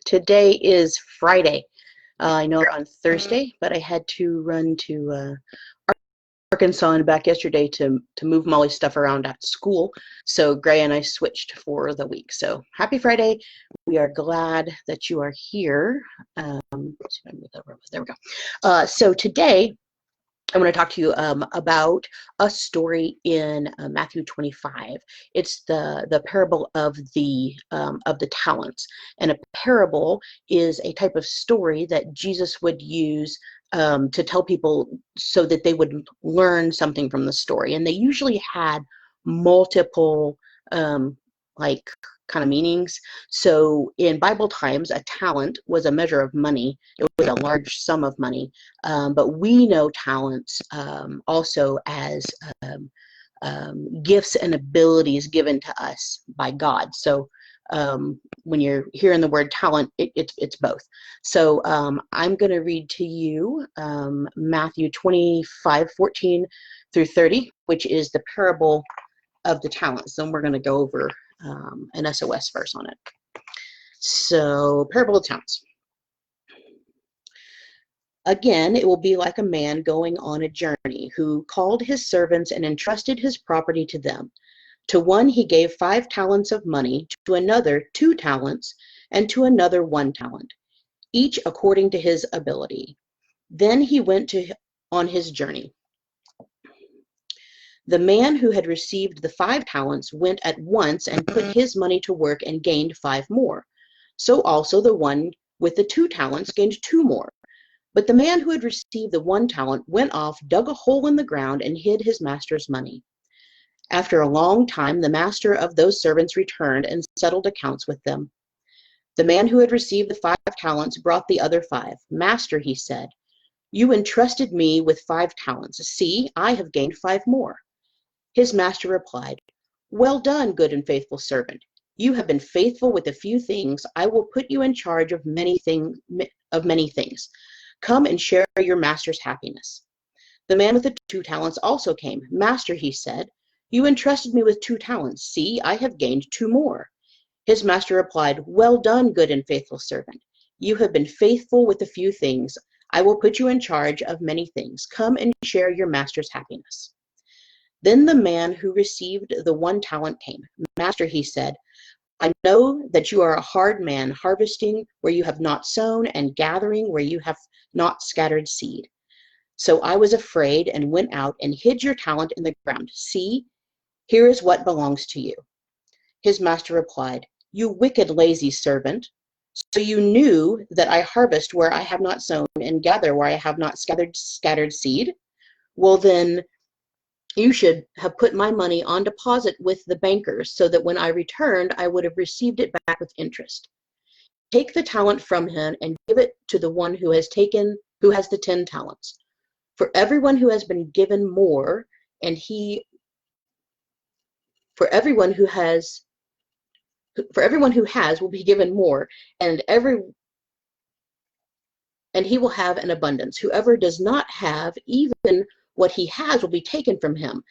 Today is Friday. I know on Thursday, but I had to run to Arkansas and back yesterday to move Molly's stuff around at school. So Gray and I switched for the week. So happy Friday. We are glad that you are here. There we go. So today I want to talk to you about a story in Matthew 25. It's the parable of the talents, and a parable is a type of story that Jesus would use to tell people so that they would learn something from the story. And they usually had multiple like kind of meanings. So in Bible times, a talent was a measure of money. It was a large sum of money. But we know talents also as gifts and abilities given to us by God. So when you're hearing the word talent, it's both. So I'm going to read to you Matthew 25:14 through 30, which is the parable of the talents. Then we're going to go over an SOS verse on it. So, parable of talents. Again, it will be like a man going on a journey who called his servants and entrusted his property to them. To one he gave 5 talents of money, to another 2 talents, and to another 1 talent, each according to his ability. Then he went on his journey. The man who had received the 5 talents went at once and put his money to work and gained 5 more. So also the one with the 2 talents gained 2 more. But the man who had received the 1 talent went off, dug a hole in the ground, and hid his master's money. After a long time, the master of those servants returned and settled accounts with them. The man who had received the 5 talents brought the other 5. Master, he said, you entrusted me with 5 talents. See, I have gained 5 more. His master replied, well done, good and faithful servant. You have been faithful with a few things. I will put you in charge of many things. Come and share your master's happiness. The man with the 2 talents also came. Master, he said, you entrusted me with 2 talents. See, I have gained 2 more. His master replied, well done, good and faithful servant. You have been faithful with a few things. I will put you in charge of many things. Come and share your master's happiness. Then the man who received the 1 talent came. Master, he said, I know that you are a hard man, harvesting where you have not sown and gathering where you have not scattered seed. So I was afraid and went out and hid your talent in the ground. See, here is what belongs to you. His master replied, you wicked, lazy servant. So you knew that I harvest where I have not sown and gather where I have not scattered seed? Well, then, you should have put my money on deposit with the bankers so that when I returned, I would have received it back with interest. Take the talent from him and give it to the one who has the 10 talents. For everyone who has been given more, for everyone who has will be given more, and he will have an abundance. Whoever does not have, even what he has will be taken from him.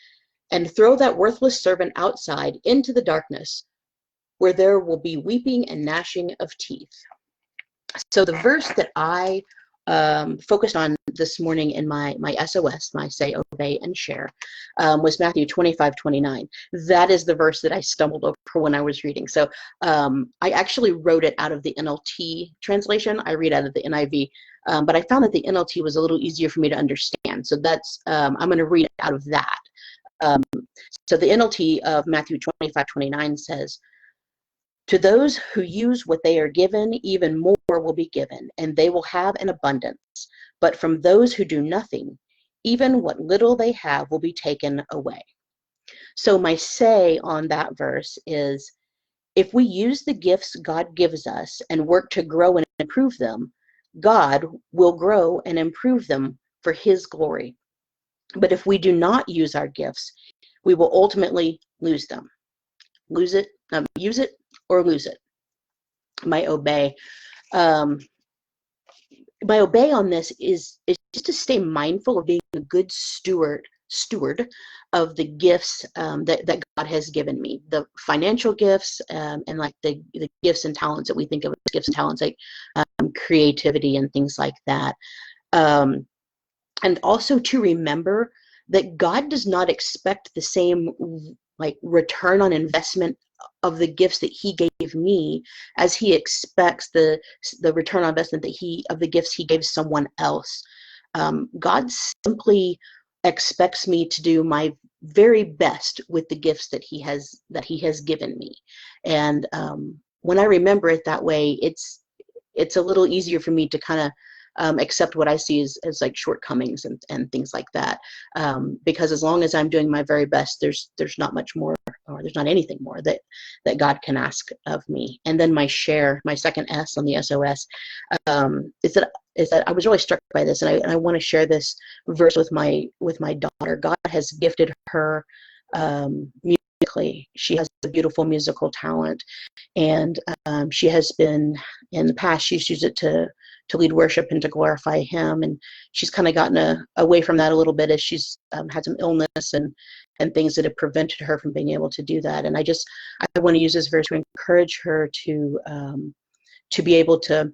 And throw that worthless servant outside into the darkness, where there will be weeping and gnashing of teeth. So the verse that I focused on this morning in my SOS, my say, obey, and share, was Matthew 25:29. That is the verse that I stumbled over when I was reading. So I actually wrote it out of the NLT translation. I read out of the NIV, but I found that the NLT was a little easier for me to understand. So that's I'm going to read out of that. So the NLT of Matthew 25:29 says, to those who use what they are given, even more will be given, and they will have an abundance. But from those who do nothing, even what little they have will be taken away. So my say on that verse is, if we use the gifts God gives us and work to grow and improve them, God will grow and improve them for his glory. But if we do not use our gifts, we will ultimately lose them. Use it or lose it. My obey on this is just to stay mindful of being a good steward steward of the gifts that God has given me, the financial gifts, and like the gifts and talents that we think of as gifts and talents, like creativity and things like that. Um, and also to remember that God does not expect the same like return on investment of the gifts that he gave me as he expects the return on investment that he of the gifts he gave someone else. God simply expects me to do my very best with the gifts that he has given me. And when I remember it that way, it's a little easier for me to kind of accept what I see as like shortcomings and things like that. Because as long as I'm doing my very best, there's not much more, or there's not anything more that God can ask of me. And then my second S on the SOS, is that I was really struck by this, and I want to share this verse with my daughter. God has gifted her musically. She has a beautiful musical talent, and she has been, in the past, she's used it to lead worship and to glorify him, and she's kind of gotten away from that a little bit as she's had some illness and things that have prevented her from being able to do that. And I want to use this verse to encourage her to be able to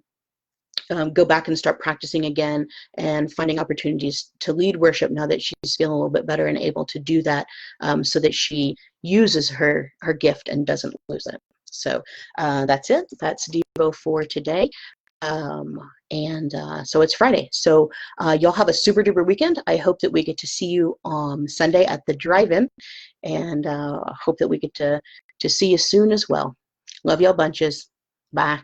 go back and start practicing again and finding opportunities to lead worship now that she's feeling a little bit better and able to do that, so that she uses her gift and doesn't lose it. So that's it. That's Devo for today. So it's Friday. So y'all have a super duper weekend. I hope that we get to see you on Sunday at the drive-in, and hope that we get to see you soon as well. Love y'all bunches. Bye.